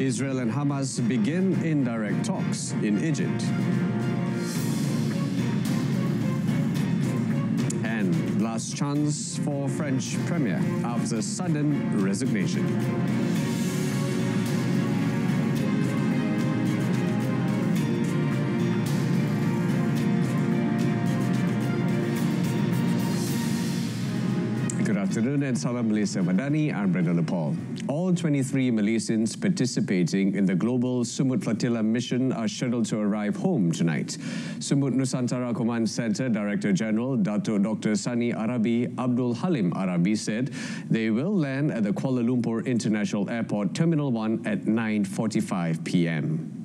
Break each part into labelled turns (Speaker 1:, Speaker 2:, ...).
Speaker 1: Israel and Hamas begin indirect talks in Egypt. And last chance for French Premier after sudden resignation. Good afternoon and Salam Malaysia Madani. I'm Brendan Paul. All 23 Malaysians participating in the global Sumut Flotilla mission are scheduled to arrive home tonight. Sumut Nusantara Command Centre Director General Dr. Sani Arabi Abdul Halim Arabi said they will land at the Kuala Lumpur International Airport Terminal 1 at 9:45 p.m.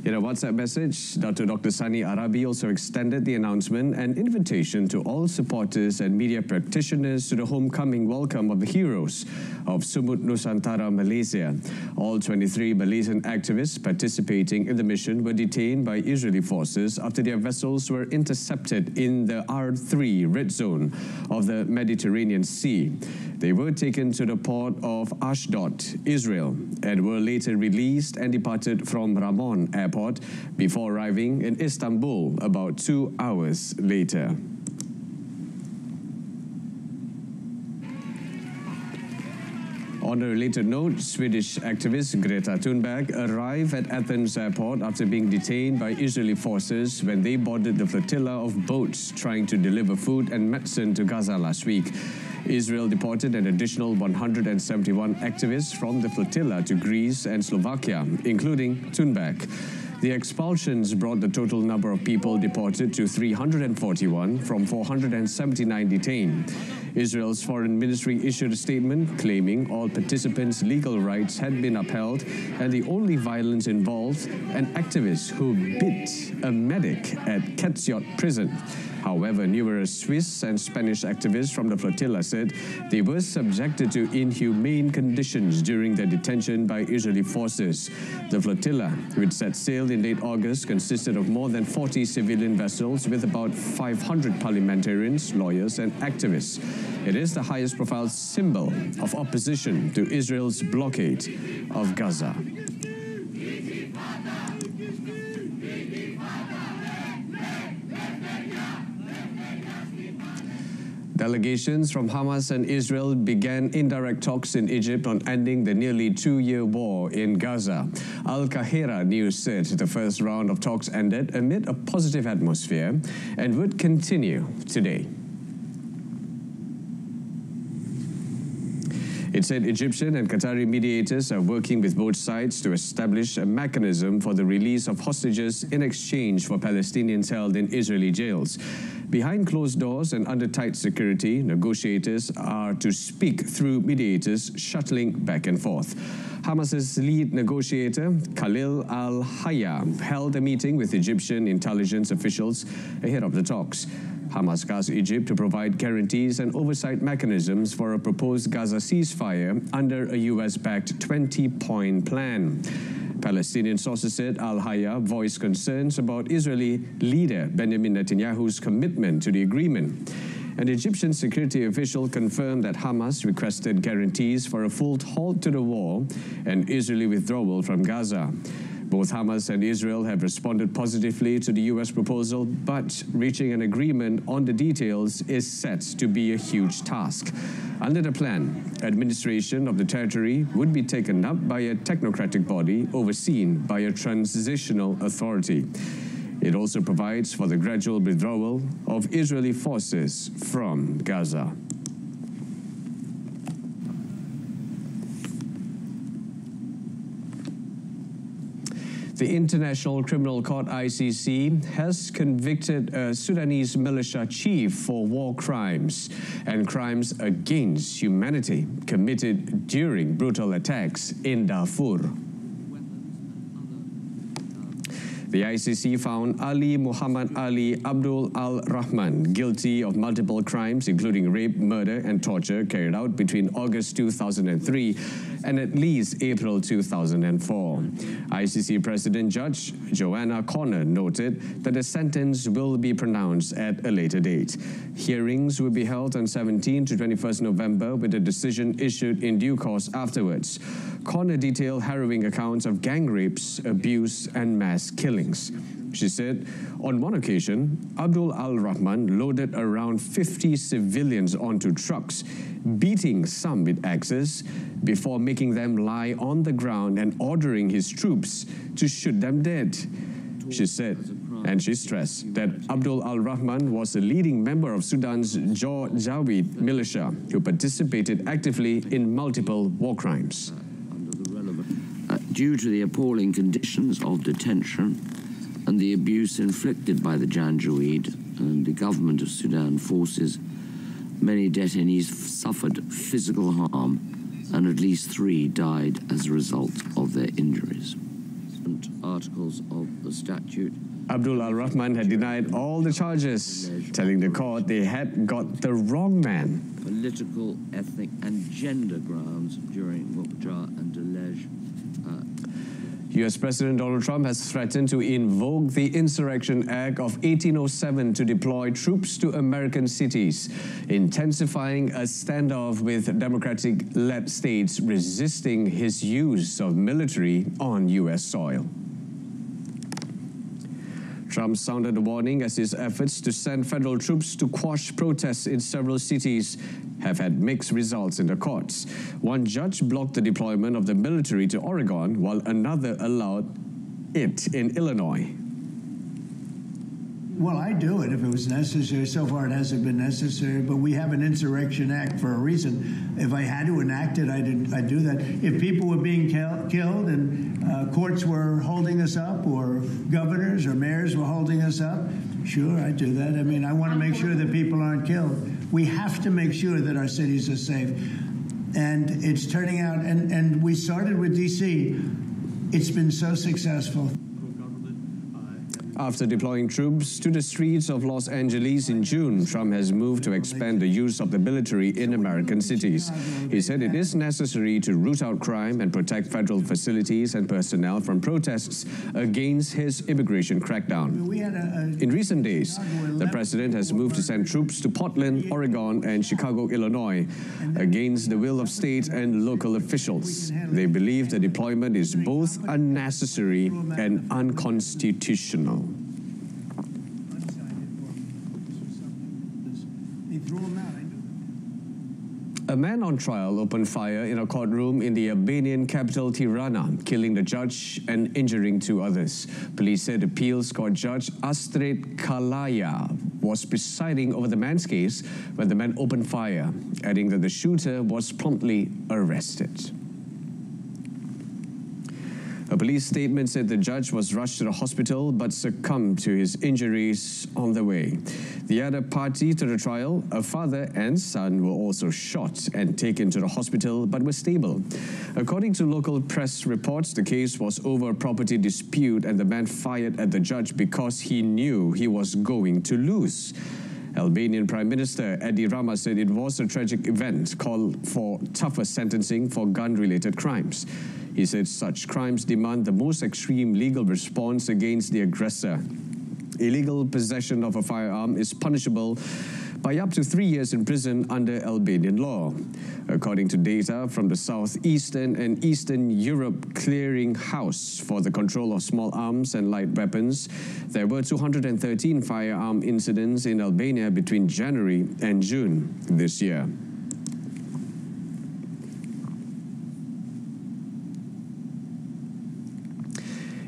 Speaker 1: In a WhatsApp message, Dr. Sani Arabi also extended the announcement and invitation to all supporters and media practitioners to the homecoming welcome of the heroes of Sumut Nusantara, Malaysia. All 23 Malaysian activists participating in the mission were detained by Israeli forces after their vessels were intercepted in the R3 red zone of the Mediterranean Sea. They were taken to the port of Ashdod, Israel, and were later released and departed from Ramon Airport before arriving in Istanbul about 2 hours later. On a related note, Swedish activist Greta Thunberg arrived at Athens airport after being detained by Israeli forces when they boarded the flotilla of boats trying to deliver food and medicine to Gaza last week. Israel deported an additional 171 activists from the flotilla to Greece and Slovakia, including Thunberg. The expulsions brought the total number of people deported to 341 from 479 detained. Israel's foreign ministry issued a statement claiming all participants' legal rights had been upheld and the only violence involved an activist who bit a medic at Ketziot prison. However, numerous Swiss and Spanish activists from the flotilla said they were subjected to inhumane conditions during their detention by Israeli forces. The flotilla, which set sail in late August, consisted of more than 40 civilian vessels with about 500 parliamentarians, lawyers and activists. It is the highest profile symbol of opposition to Israel's blockade of Gaza. Delegations from Hamas and Israel began indirect talks in Egypt on ending the nearly 2-year war in Gaza. Al Kahira News said the first round of talks ended amid a positive atmosphere and would continue today. It said Egyptian and Qatari mediators are working with both sides to establish a mechanism for the release of hostages in exchange for Palestinians held in Israeli jails. Behind closed doors and under tight security, negotiators are to speak through mediators shuttling back and forth. Hamas's lead negotiator, Khalil al-Hayya, held a meeting with Egyptian intelligence officials ahead of the talks. Hamas asked Egypt to provide guarantees and oversight mechanisms for a proposed Gaza ceasefire under a US-backed 20-point plan. Palestinian sources said al-Hayya voiced concerns about Israeli leader Benjamin Netanyahu's commitment to the agreement. An Egyptian security official confirmed that Hamas requested guarantees for a full halt to the war and Israeli withdrawal from Gaza. Both Hamas and Israel have responded positively to the US proposal, but reaching an agreement on the details is set to be a huge task. Under the plan, administration of the territory would be taken up by a technocratic body overseen by a transitional authority. It also provides for the gradual withdrawal of Israeli forces from Gaza. The International Criminal Court (ICC) has convicted a Sudanese militia chief for war crimes and crimes against humanity committed during brutal attacks in Darfur. The ICC found Ali Muhammad Ali Abdul Al-Rahman guilty of multiple crimes, including rape, murder, and torture carried out between August 2003 and at least April 2004. ICC President Judge Joanna Connor noted that the sentence will be pronounced at a later date. Hearings will be held on 17 to 21st November with a decision issued in due course afterwards. coroner detailed harrowing accounts of gang rapes, abuse, and mass killings. She said, on one occasion, Abdul Al-Rahman loaded around 50 civilians onto trucks, beating some with axes before making them lie on the ground and ordering his troops to shoot them dead. She said, and she stressed, that Abdul Al-Rahman was a leading member of Sudan's Janjaweed militia who participated actively in multiple war crimes.
Speaker 2: Due to the appalling conditions of detention and the abuse inflicted by the Janjaweed and the government of Sudan forces, many detainees suffered physical harm and at least 3 died as a result of their injuries. Articles of the statute.
Speaker 1: Abdul Al-Rahman had denied all the charges, telling the court they had got the wrong man.
Speaker 2: Political, ethnic and gender grounds during Mukjar and Delej.
Speaker 1: U.S. President Donald Trump has threatened to invoke the Insurrection Act of 1807 to deploy troops to American cities, intensifying a standoff with Democratic-led states resisting his use of military on U.S. soil. Trump sounded a warning as his efforts to send federal troops to quash protests in several cities have had mixed results in the courts. One judge blocked the deployment of the military to Oregon, while another allowed it in Illinois.
Speaker 3: Well, I'd do it if it was necessary. So far, it hasn't been necessary, but we have an Insurrection Act for a reason. If I had to enact it, I'd do that. If people were being killed and courts were holding us up, or governors or mayors were holding us up, sure, I'd do that. I mean, I want to make sure that people aren't killed. We have to make sure that our cities are safe. And it's turning out, and we started with D.C. It's been so successful.
Speaker 1: After deploying troops to the streets of Los Angeles in June, Trump has moved to expand the use of the military in American cities. He said it is necessary to root out crime and protect federal facilities and personnel from protests against his immigration crackdown. In recent days, the president has moved to send troops to Portland, Oregon, and Chicago, Illinois, against the will of state and local officials. They believe the deployment is both unnecessary and unconstitutional. A man on trial opened fire in a courtroom in the Albanian capital Tirana, killing the judge and injuring 2 others. Police said appeals court judge Astrid Kalaya was presiding over the man's case when the man opened fire, adding that the shooter was promptly arrested. A police statement said the judge was rushed to the hospital but succumbed to his injuries on the way. The other party to the trial, a father and son, were also shot and taken to the hospital but were stable. According to local press reports, the case was over a property dispute and the man fired at the judge because he knew he was going to lose. Albanian Prime Minister Edi Rama said it was a tragic event, called for tougher sentencing for gun-related crimes. He said such crimes demand the most extreme legal response against the aggressor. Illegal possession of a firearm is punishable by up to 3 years in prison under Albanian law. According to data from the Southeastern and Eastern Europe Clearing House for the Control of Small Arms and Light Weapons, there were 213 firearm incidents in Albania between January and June this year.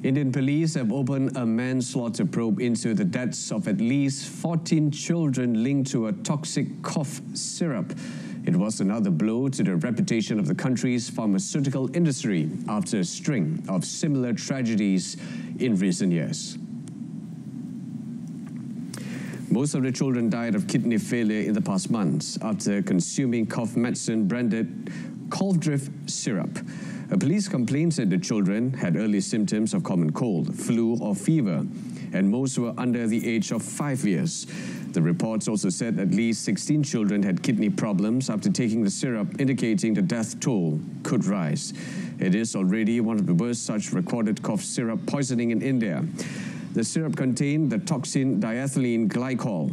Speaker 1: Indian police have opened a manslaughter probe into the deaths of at least 14 children linked to a toxic cough syrup. It was another blow to the reputation of the country's pharmaceutical industry after a string of similar tragedies in recent years. Most of the children died of kidney failure in the past months after consuming cough medicine branded Coldrift syrup. A police complaint said the children had early symptoms of common cold, flu or fever, and most were under the age of 5 years. The reports also said at least 16 children had kidney problems after taking the syrup, indicating the death toll could rise. It is already one of the worst such recorded cough syrup poisoning in India. The syrup contained the toxin diethylene glycol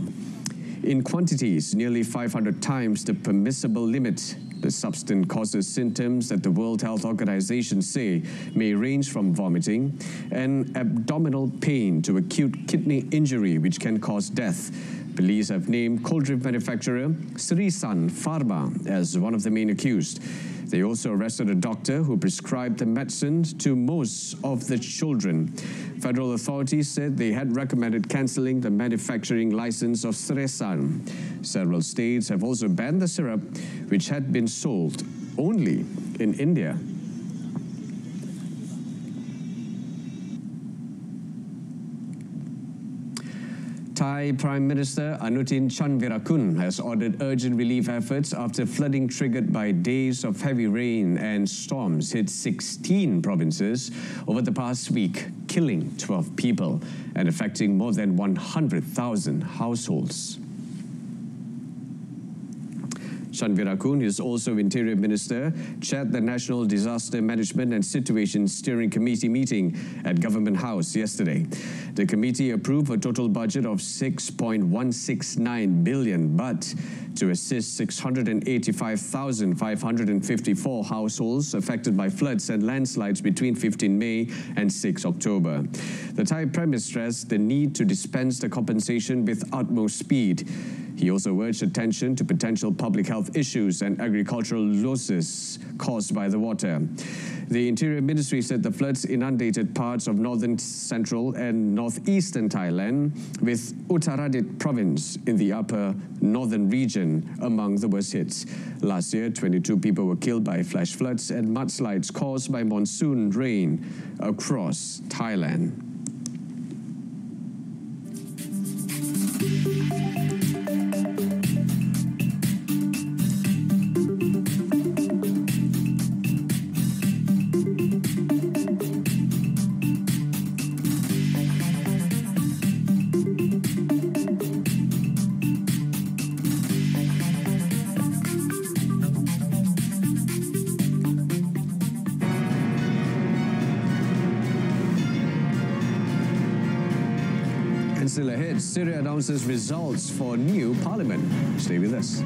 Speaker 1: in quantities nearly 500 times the permissible limit The substance causes symptoms that the World Health Organization say may range from vomiting and abdominal pain to acute kidney injury, which can cause death. Police have named cold drink manufacturer Srisan Pharma as one of the main accused. They also arrested a doctor who prescribed the medicine to most of the children. Federal authorities said they had recommended cancelling the manufacturing license of Srisan. Several states have also banned the syrup, which had been sold only in India. Thai Prime Minister Anutin Chanvirakul has ordered urgent relief efforts after flooding triggered by days of heavy rain and storms hit 16 provinces over the past week, killing 12 people and affecting more than 100,000 households. Chanvirakul is also Interior Minister, chaired the National Disaster Management and Situation Steering Committee meeting at Government House yesterday. The committee approved a total budget of 6.169 billion baht to assist 685,554 households affected by floods and landslides between 15 May and 6 October. The Thai Premier stressed the need to dispense the compensation with utmost speed. He also urged attention to potential public health issues and agricultural losses caused by the water. The Interior Ministry said the floods inundated parts of northern, central and northeastern Thailand, with Uttaradit province in the upper northern region among the worst hits. Last year, 22 people were killed by flash floods and mudslides caused by monsoon rain across Thailand. Still ahead, Syria announces results for new parliament. Stay with us.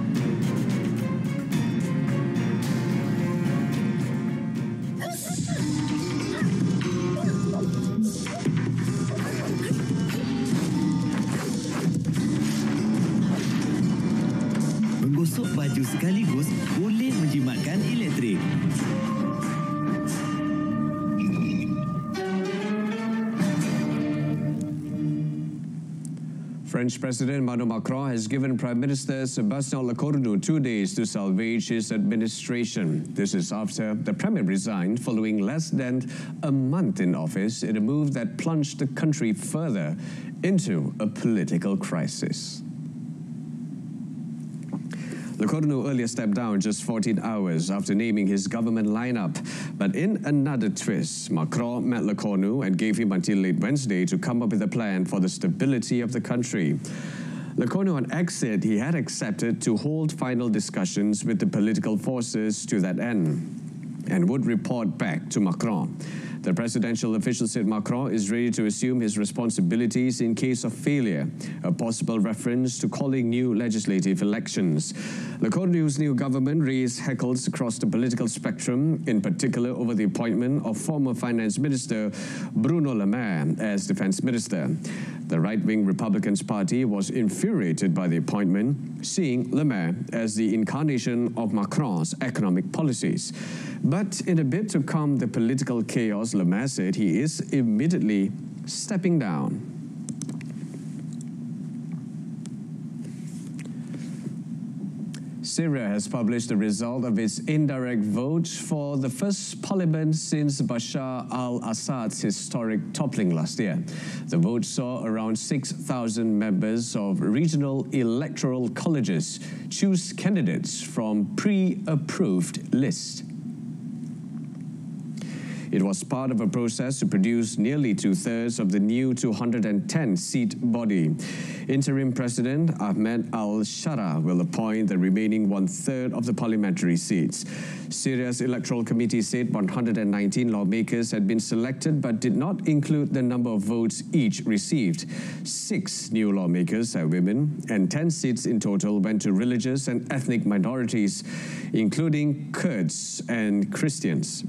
Speaker 4: Menggosok baju sekaligus boleh menjimatkan elektrik.
Speaker 1: French President Emmanuel Macron has given Prime Minister Sébastien Lecornu 2 days to salvage his administration. This is after the Premier resigned following less than a month in office in a move that plunged the country further into a political crisis. Lecornu earlier stepped down just 14 hours after naming his government lineup. But in another twist, Macron met Lecornu and gave him until late Wednesday to come up with a plan for the stability of the country. Lecornu on X said he had accepted to hold final discussions with the political forces to that end and would report back to Macron. The presidential official said Macron is ready to assume his responsibilities in case of failure, a possible reference to calling new legislative elections. Lecornu's new government raised heckles across the political spectrum, in particular over the appointment of former Finance Minister Bruno Le Maire as Defense Minister. The right-wing Republicans Party was infuriated by the appointment, seeing Le Maire as the incarnation of Macron's economic policies. But in a bid to calm the political chaos, Le Maire said he is immediately stepping down. Syria has published the result of its indirect vote for the first parliament since Bashar al-Assad's historic toppling last year. The vote saw around 6,000 members of regional electoral colleges choose candidates from pre-approved lists. It was part of a process to produce nearly two-thirds of the new 210-seat body. Interim President Ahmed Al-Shara will appoint the remaining one-third of the parliamentary seats. Syria's Electoral Committee said 119 lawmakers had been selected but did not include the number of votes each received. 6 new lawmakers are women, and 10 seats in total went to religious and ethnic minorities, including Kurds and Christians.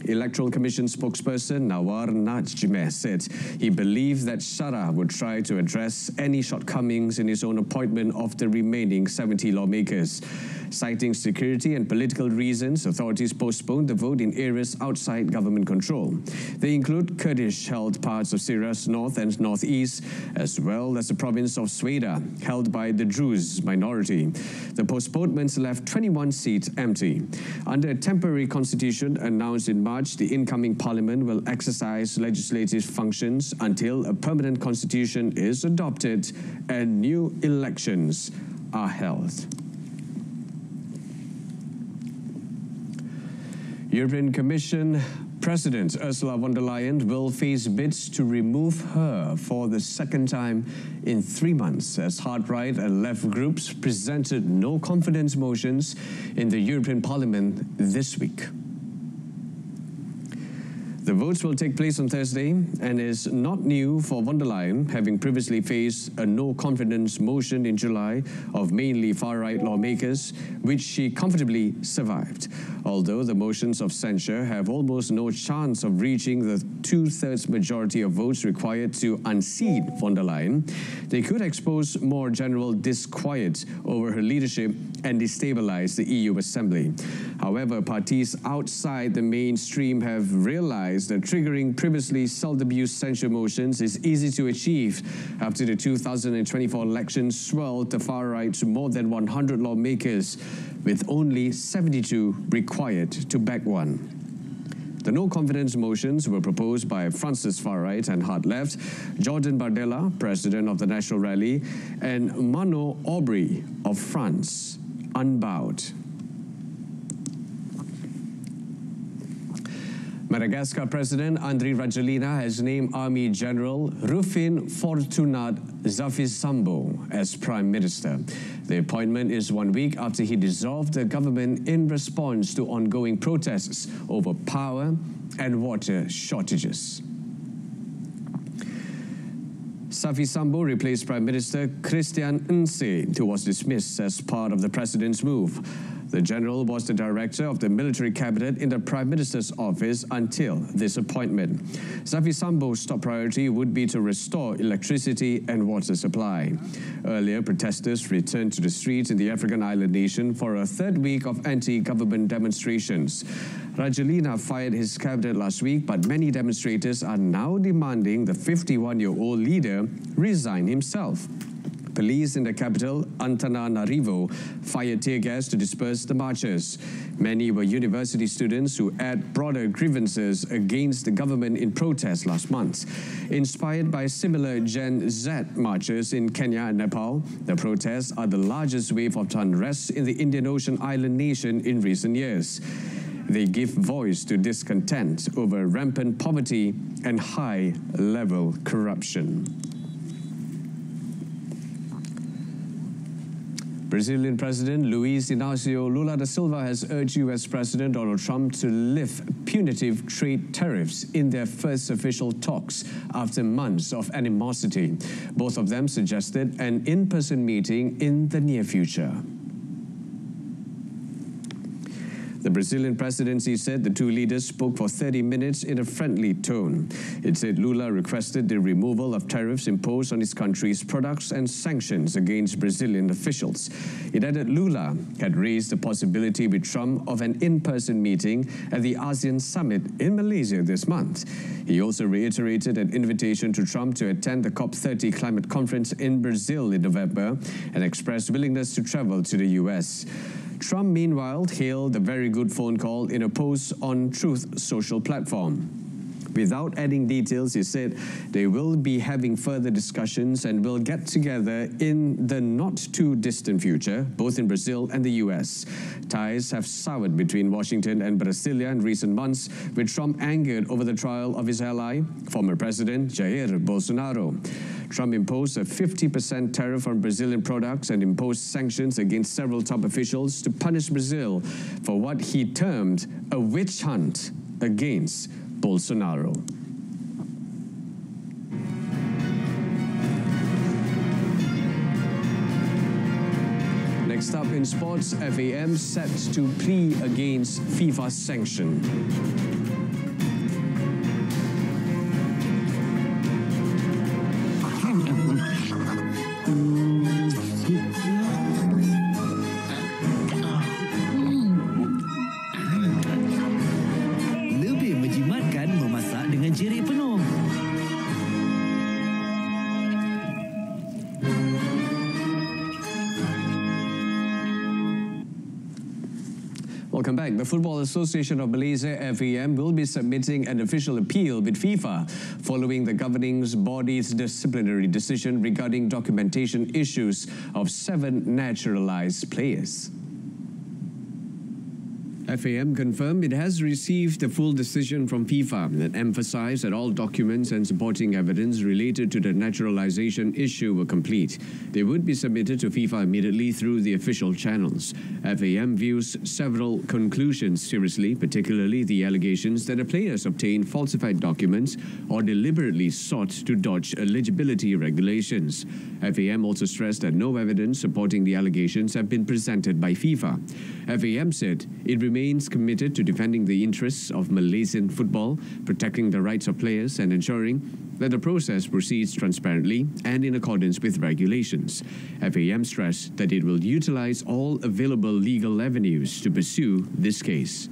Speaker 1: Electoral Commission spokesperson Nawar Najmeh said he believed that Shara would try to address any shortcomings in his own appointment of the remaining 70 lawmakers. Citing security and political reasons, authorities postponed the vote in areas outside government control. They include Kurdish-held parts of Syria's north and northeast, as well as the province of Sweda, held by the Druze minority. The postponements left 21 seats empty. Under a temporary constitution announced in March, the incoming parliament will exercise legislative functions until a permanent constitution is adopted and new elections are held. European Commission President Ursula von der Leyen will face bids to remove her for the second time in 3 months as hard-right and left groups presented no confidence motions in the European Parliament this week. The votes will take place on Thursday and is not new for von der Leyen, having previously faced a no-confidence motion in July of mainly far-right lawmakers, which she comfortably survived. Although the motions of censure have almost no chance of reaching the two-thirds majority of votes required to unseat von der Leyen, they could expose more general disquiet over her leadership and destabilize the EU Assembly. However, parties outside the mainstream have realized that triggering previously self-abused censure motions is easy to achieve after the 2024 election swelled the far right to more than 100 lawmakers, with only 72 required to back one. The no-confidence motions were proposed by France's far-right and hard-left, Jordan Bardella, president of the National Rally, and Mano Aubry of France, Unbowed. Madagascar President Andry Rajoelina has named Army General Rufin Fortunat Zafisambo as Prime Minister. The appointment is 1 week after he dissolved the government in response to ongoing protests over power and water shortages. Zafisambo replaced Prime Minister Christian Nse, who was dismissed as part of the president's move. The general was the director of the military cabinet in the Prime Minister's office until this appointment. Zafisambo's top priority would be to restore electricity and water supply. Earlier, protesters returned to the streets in the African island nation for a third week of anti-government demonstrations. Rajoelina fired his cabinet last week, but many demonstrators are now demanding the 51-year-old leader resign himself. Police in the capital, Antananarivo, fired tear gas to disperse the marchers. Many were university students who had broader grievances against the government in protest last month. Inspired by similar Gen Z marches in Kenya and Nepal, the protests are the largest wave of unrest in the Indian Ocean island nation in recent years. They give voice to discontent over rampant poverty and high-level corruption. Brazilian President Luiz Inácio Lula da Silva has urged US President Donald Trump to lift punitive trade tariffs in their first official talks after months of animosity. Both of them suggested an in-person meeting in the near future. The Brazilian presidency said the two leaders spoke for 30 minutes in a friendly tone. It said Lula requested the removal of tariffs imposed on his country's products and sanctions against Brazilian officials. It added Lula had raised the possibility with Trump of an in-person meeting at the ASEAN summit in Malaysia this month. He also reiterated an invitation to Trump to attend the COP30 climate conference in Brazil in November and expressed willingness to travel to the US. Trump, meanwhile, hailed the very good phone call in a post on Truth social platform. Without adding details, he said they will be having further discussions and will get together in the not-too-distant future, both in Brazil and the US. Ties have soured between Washington and Brasilia in recent months, with Trump angered over the trial of his ally, former President Jair Bolsonaro. Trump imposed a 50% tariff on Brazilian products and imposed sanctions against several top officials to punish Brazil for what he termed a witch hunt against Bolsonaro. Next up in sports, FAM set to plea against FIFA sanction.
Speaker 4: Lebih menjimatkan memasak dengan jerit penuh.
Speaker 1: Welcome back. The Football Association of Malaysia, FAM, will be submitting an official appeal with FIFA following the governing body's disciplinary decision regarding documentation issues of 7 naturalised players. FAM confirmed it has received a full decision from FIFA and emphasised that all documents and supporting evidence related to the naturalisation issue were complete. They would be submitted to FIFA immediately through the official channels. FAM views several conclusions seriously, particularly the allegations that the players obtained falsified documents or deliberately sought to dodge eligibility regulations. FAM also stressed that no evidence supporting the allegations have been presented by FIFA. FAM said it remains committed to defending the interests of Malaysian football, protecting the rights of players and ensuring that the process proceeds transparently and in accordance with regulations. FAM stressed that it will utilize all available legal avenues to pursue this case.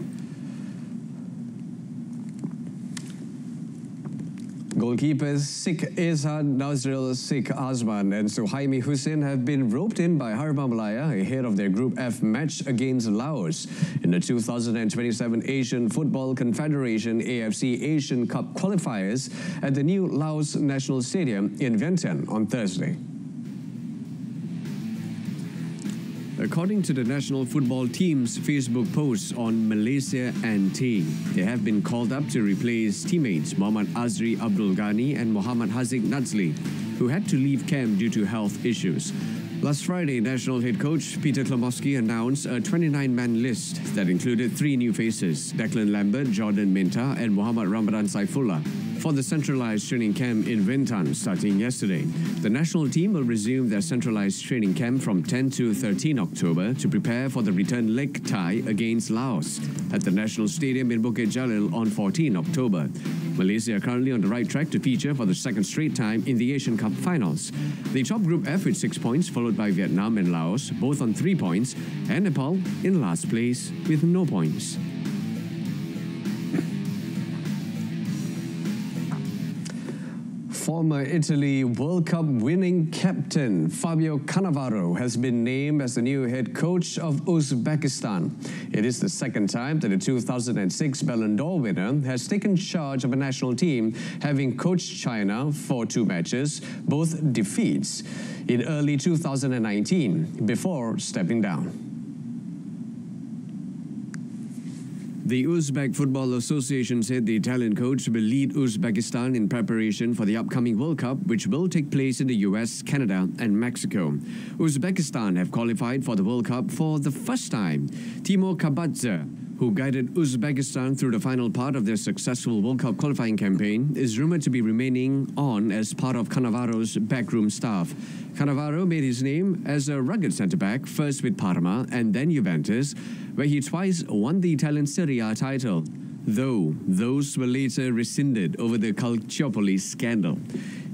Speaker 1: Goalkeepers Sheikh Ehsan, Nazril Sheikh Azman and Suhaimi Hussein have been roped in by Harimau Malaya ahead of their Group F match against Laos in the 2027 Asian Football Confederation AFC Asian Cup qualifiers at the new Laos National Stadium in Vientiane on Thursday. According to the national football team's Facebook posts on Malaysia and team, they have been called up to replace teammates Muhammad Azri Abdul Ghani and Muhammad Haziq Nazli, who had to leave camp due to health issues. Last Friday, national head coach Peter Klimowski announced a 29-man list that included 3 new faces, Declan Lambert, Jordan Minta and Muhammad Ramadan Saifullah, for the centralised training camp in Vientiane starting yesterday. The national team will resume their centralised training camp from 10 to 13 October to prepare for the return leg tie against Laos at the National Stadium in Bukit Jalil on 14 October. Malaysia are currently on the right track to feature for the second straight time in the Asian Cup finals. They top Group F with 6 points, followed by Vietnam and Laos, both on 3 points, and Nepal in last place with no points. Former Italy World Cup winning captain Fabio Cannavaro has been named as the new head coach of Uzbekistan. It is the second time that the 2006 Ballon d'Or winner has taken charge of a national team, having coached China for 2 matches, both defeats, in early 2019, before stepping down. The Uzbek Football Association said the Italian coach will lead Uzbekistan in preparation for the upcoming World Cup, which will take place in the US, Canada and Mexico. Uzbekistan have qualified for the World Cup for the first time. Timur Kabadze, who guided Uzbekistan through the final part of their successful World Cup qualifying campaign, is rumoured to be remaining on as part of Cannavaro's backroom staff. Cannavaro made his name as a rugged centre-back, first with Parma and then Juventus, where he twice won the Italian Serie A title, though those were later rescinded over the Calciopoli scandal.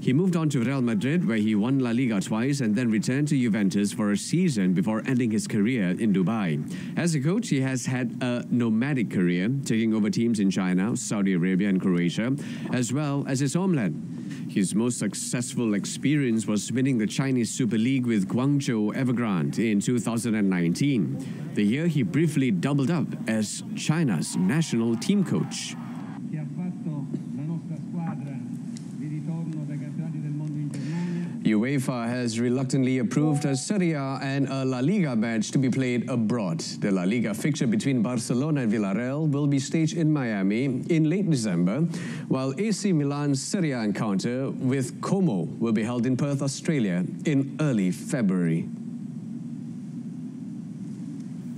Speaker 1: He moved on to Real Madrid, where he won La Liga twice and then returned to Juventus for a season before ending his career in Dubai. As a coach, he has had a nomadic career, taking over teams in China, Saudi Arabia and Croatia, as well as his homeland. His most successful experience was winning the Chinese Super League with Guangzhou Evergrande in 2019, the year he briefly doubled up as China's national team coach. UEFA has reluctantly approved a Setia and a La Liga match to be played abroad. The La Liga fixture between Barcelona and Villarreal will be staged in Miami in late December, while AC Milan's Serie A encounter with Como will be held in Perth, Australia in early February.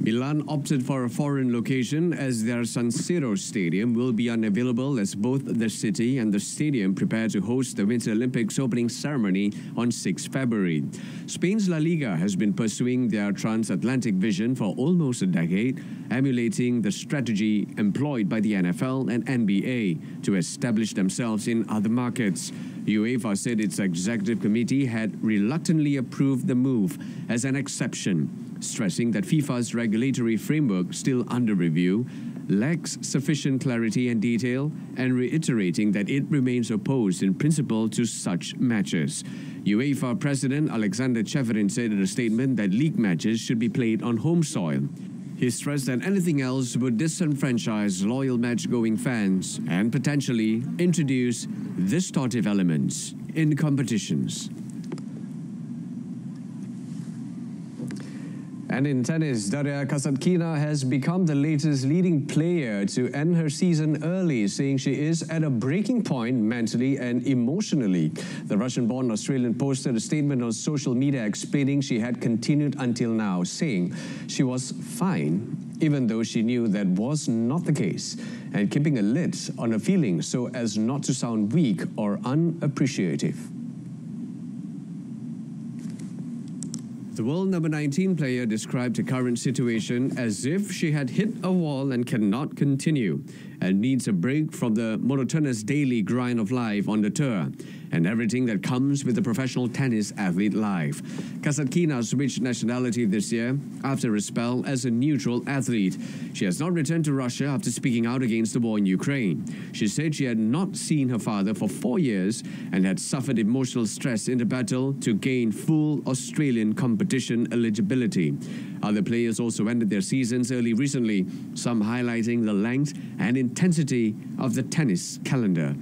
Speaker 1: Milan opted for a foreign location as their San Siro stadium will be unavailable as both the city and the stadium prepare to host the Winter Olympics opening ceremony on 6 February. Spain's La Liga has been pursuing their transatlantic vision for almost a decade, emulating the strategy employed by the NFL and NBA to establish themselves in other markets. UEFA said its executive committee had reluctantly approved the move as an exception, stressing that FIFA's regulatory framework, still under review, lacks sufficient clarity and detail, and reiterating that it remains opposed in principle to such matches. UEFA President Alexander Cheverin said in a statement that league matches should be played on home soil. He stressed that anything else would disenfranchise loyal match-going fans and potentially introduce distortive elements in competitions. And in tennis, Daria Kasatkina has become the latest leading player to end her season early, saying she is at a breaking point mentally and emotionally. The Russian-born Australian posted a statement on social media explaining she had continued until now, saying she was fine, even though she knew that was not the case, and keeping a lid on her feelings so as not to sound weak or unappreciative. The world number 19 player described the current situation as if she had hit a wall and cannot continue, and needs a break from the monotonous daily grind of life on the tour and everything that comes with the professional tennis athlete life. Kasatkina switched nationality this year after a spell as a neutral athlete. She has not returned to Russia after speaking out against the war in Ukraine. She said she had not seen her father for 4 years and had suffered emotional stress in the battle to gain full Australian competition eligibility. Other players also ended their seasons early recently, some highlighting the length and intensity of the tennis calendar.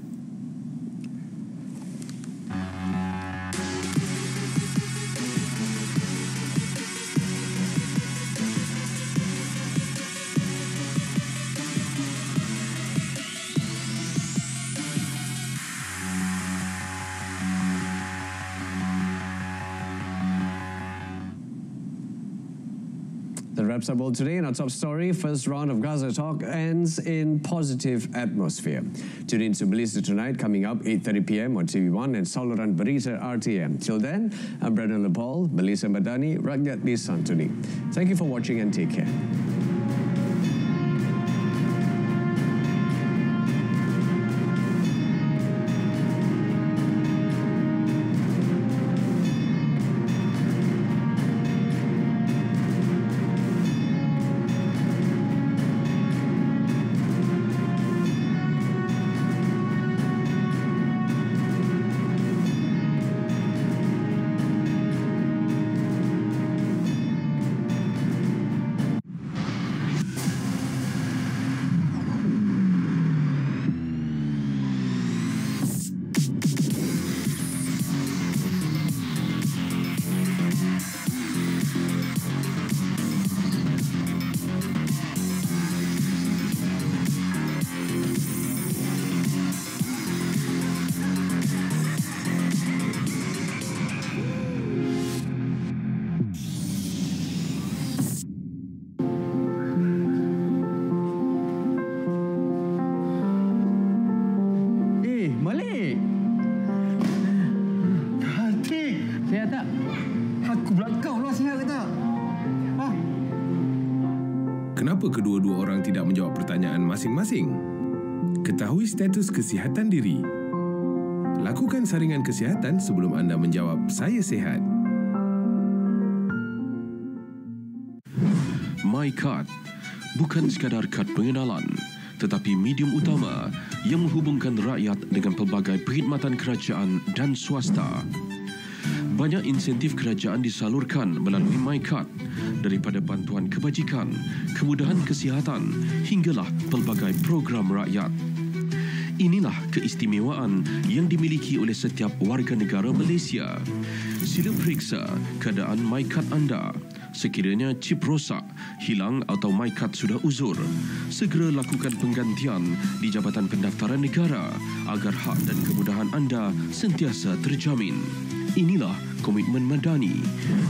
Speaker 1: That wraps up all today in our top story. First round of Gaza talk ends in positive atmosphere. Tune in to Malaysia Tonight, coming up 8:30 p.m. on TV1 and saluran Berita RTM. Till then, I'm Brendan Lepal, Malaysia Madani, Rakyat Disantuni. Thank you for watching and take care.
Speaker 5: Kenapa kedua-dua orang tidak menjawab pertanyaan masing-masing? Ketahui status kesihatan diri. Lakukan saringan kesihatan sebelum anda menjawab "Saya sihat".
Speaker 6: MyCard bukan sekadar kad pengenalan, tetapi medium utama yang menghubungkan rakyat dengan pelbagai perkhidmatan kerajaan dan swasta. Banyak insentif kerajaan disalurkan melalui MyCard, daripada bantuan kebajikan, kemudahan kesihatan hinggalah pelbagai program rakyat. Inilah keistimewaan yang dimiliki oleh setiap warga negara Malaysia. Sila periksa keadaan MyKad anda. Sekiranya čip rosak, hilang atau MyKad sudah uzur, segera lakukan penggantian di Jabatan Pendaftaran Negara agar hak dan kemudahan anda sentiasa terjamin. Inilah komitmen Madani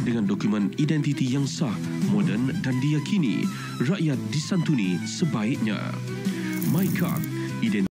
Speaker 6: dengan dokumen identiti yang sah, moden dan diyakini. Rakyat disantuni sebaiknya. MyKad, identiti